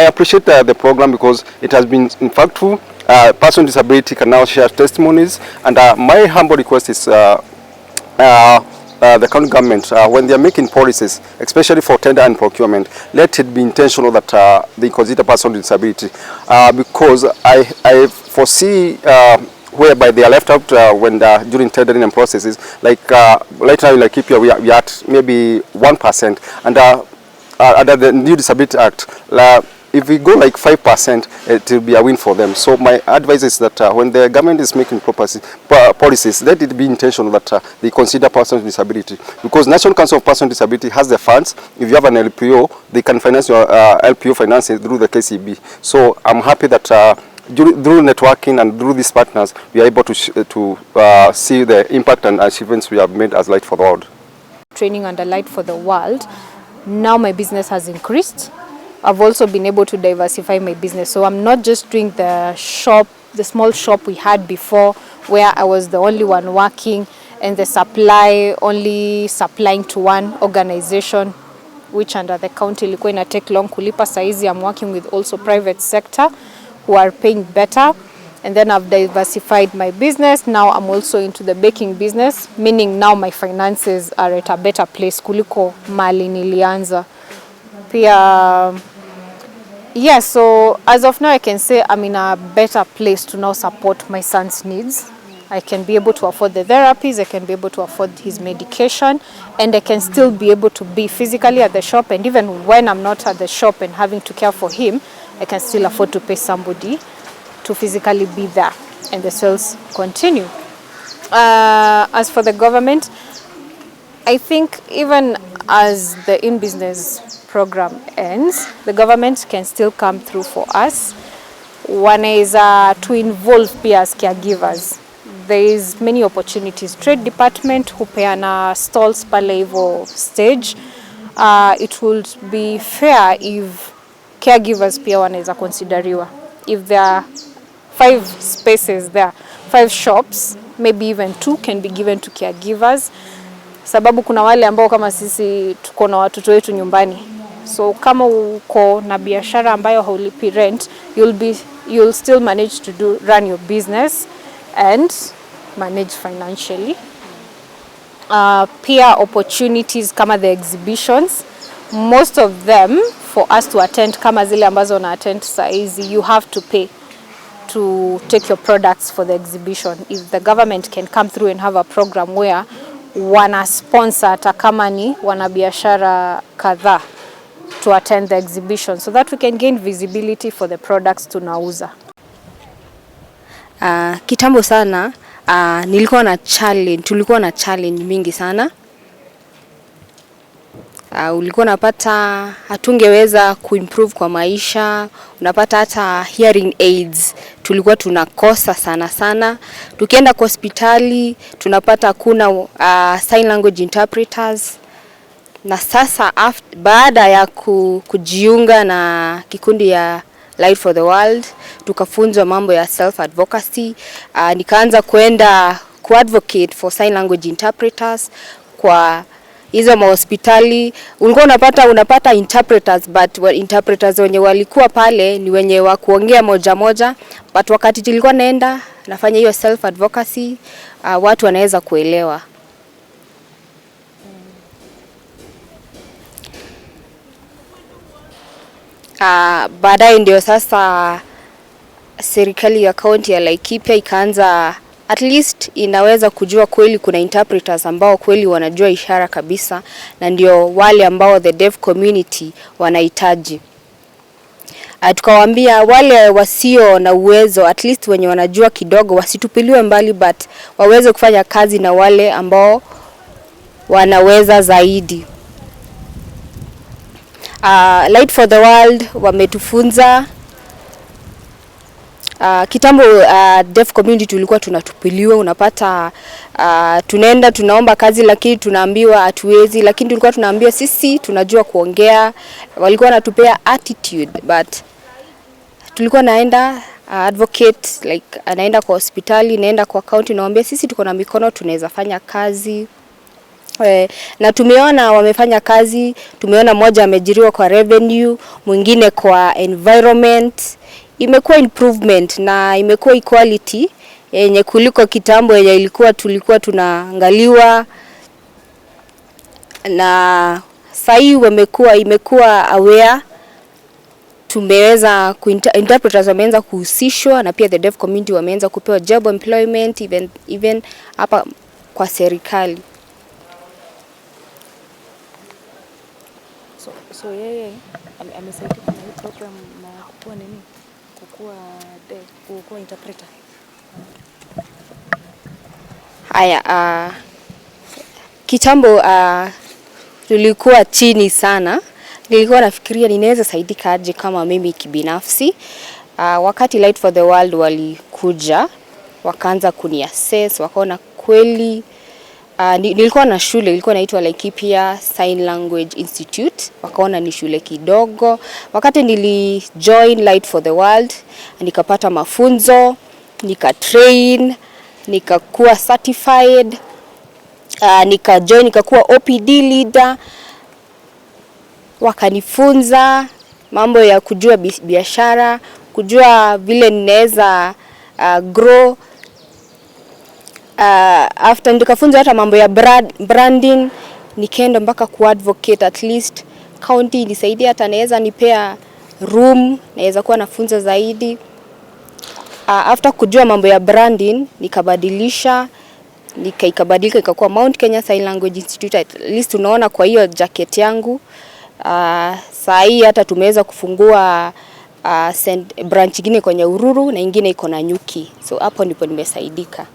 appreciate the program because it has been impactful. Person with disability can now share testimonies, and my humble request is the county government, when they are making policies, especially for tender and procurement, let it be intentional that they consider person with disability, because I foresee whereby they are left out when during tendering and processes. Like right now in Laikipia, we are at maybe 1%, and under the new Disability Act, if we go like 5%, it will be a win for them. So my advice is that when the government is making policies, let it be intentional that they consider persons with disability. Because National Council of Persons with Disability has the funds. If you have an LPO, they can finance your LPO financing through the KCB. So I'm happy that through networking and through these partners, we are able to see the impact and achievements we have made as Light for the World. Training under Light for the World, now my business has increased. I've also been able to diversify my business. So I'm not just doing the shop, the small shop we had before, where I was the only one working and the supply only supplying to one organization, which under the county ilikuwa ina take long kulipa. Saizi I'm working with also private sector who are paying better. And then I've diversified my business. Now I'm also into the baking business, meaning now my finances are at a better place kuliko mali nilianza. Pia yes, so as of now I can say I'm in a better place to now support my son's needs. I can be able to afford the therapies, I can be able to afford his medication, and I can still be able to be physically at the shop, and even when I'm not at the shop and having to care for him, I can still afford to pay somebody to physically be there and the sales continue. As for the government, I think even as the in-business program ends, the government can still come through for us. One is to involve pia as caregivers. There is many opportunities. Trade department hupeana stalls pale hivyo stage. It would be fair if caregivers pia wanaweza consideriwa. If there are 5 spaces there, 5 shops, maybe even 2 can be given to caregivers. Sababu kuna wale ambao kama sisi tuko na watoto wetu nyumbani. So kama uko na biashara ambayo haulipi rent, you'll still manage to run your business and manage financially. Peer opportunities kama the exhibitions, most of them for us to attend, kama zile ambazo na attend saizi, you have to pay to take your products for the exhibition. If the government can come through and have a program where wana sponsor hata kama ni wanabiashara kadhaa to attend the exhibition, so that we can gain visibility for the products tunauza. Kitambo sana tulikuwa na challenge mingi sana. Ulikuwa unapata hatungeweza kuimprove kwa maisha, unapata hata hearing aids tulikuwa tunakosa sana. Tukienda kwa hospitali tunapata kuna sign language interpreters. Na sasa baada ya kujiunga na kikundi ya Light for the World, tukafunzwa mambo ya self advocacy. Nikaanza kwenda advocate for sign language interpreters kwa hizo mahospitali. Ulikuwa unapata interpreters, but interpreters wenye walikuwa pale ni wenye wa kuongea moja moja, but wakati tulikuwa naenda nafanya hiyo self advocacy, watu wanaweza kuelewa. Baadaye ndio sasa serikali ya kaunti ya Laikipia ikaanza at least inaweza kujua kweli kuna interpreters ambao kweli wanajua ishara kabisa, na ndio wale ambao the deaf community wanahitaji. Tukawaambia wale wasio na uwezo, at least wenye wanajua kidogo, wasitupiliwe mbali, but waweze kufanya kazi na wale ambao wanaweza zaidi. Light for the World wametufunza. Kitambo deaf community tulikuwa tunatupiliwa, unapata tunaenda tunaomba kazi lakini tunaambiwa hatuwezi, lakini tulikuwa tunaambiwa sisi tunajua kuongea. Walikuwa wanatupea attitude, but tulikuwa naenda advocate, like anaenda kwa hospitali, naenda kwa county, naambia sisi tuko na mikono tunaweza fanya kazi. Na tumeona wamefanya kazi, tumeona mmoja ameajiriwa kwa revenue, mwingine kwa environment. Imekuwa improvement na imekuwa equality yenye kuliko kitambo yenye tulikuwa tunaangaliwa, na sasa imekuwa aware. Tumeweza interpreters wameanza kuhusishwa, na pia the deaf community wameanza kupewa job employment even hapa kwa serikali. So yeye amesaidia na hii program na kukuwa nini? Kukuwa interpreter. Haya, kitambo tulikuwa chini sana. Nilikuwa nafikiria ninaweza saidika aje kama mimi kibinafsi. Wakati Light for the World walikuja, wakaanza kuniassess, wakaona kweli nilikuwa na shule ilikuwa inaitwa Laikipia Sign Language Institute, wakaona ni shule kidogo. Wakati nilijoin Light for the World, nikapata mafunzo, nikatrain, nikakuwa certified, nikakuwa OPD leader. Wakanifunza mambo ya kujua biashara, kujua vile ninaweza grow. After nikafunza hata mambo ya branding, nikaenda mpaka kuadvocate. At least county nisaidia, hata naweza nipea room, naweza kuwa nafunza zaidi. After kujua mambo ya branding, nikabadilisha, ikabadilika ikakuwa Mount Kenya Sign Language Institute. At least unaona kwa hiyo jacket yangu. Saa hii hata tumeweza kufungua branch nyingine kwenye Ururu na nyingine iko na Nyuki. So hapo ndipo nimesaidika.